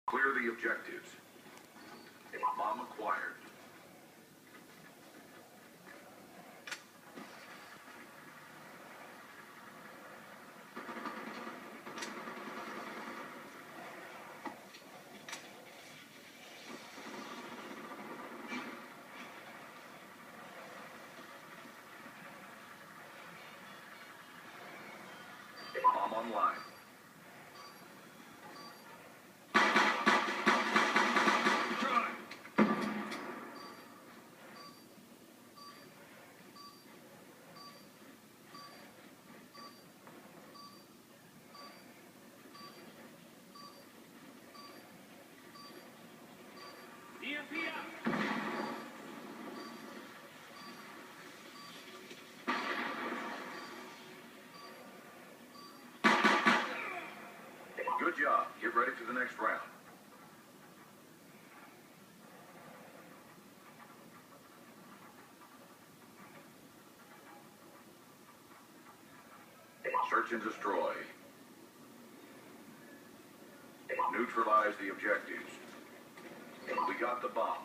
Clear the objectives. Bomb acquired. Bomb online. EMP out! Good job. Get ready for the next round. Search and destroy. Neutralize the objectives. We got the bomb.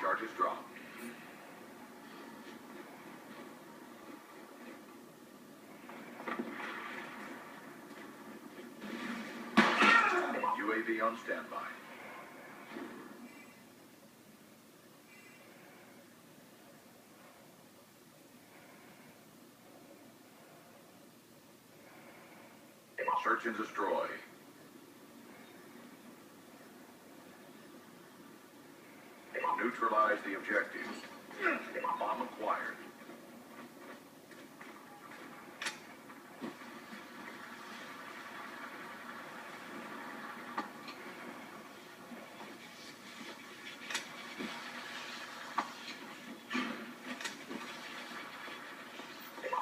Charges dropped. UAV on standby. Search and destroy. Neutralize the objectives. Bomb acquired.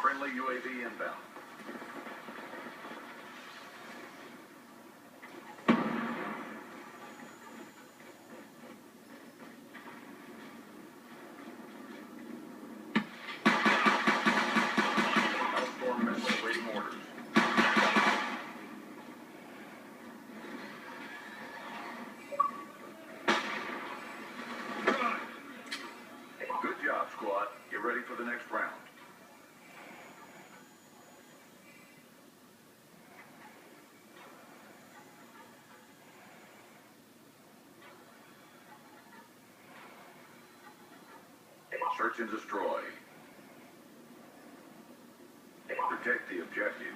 Friendly UAV inbound. Hellstorm missile awaiting orders. Good job, squad. Get ready for the next round. Search and destroy. Protect the objective.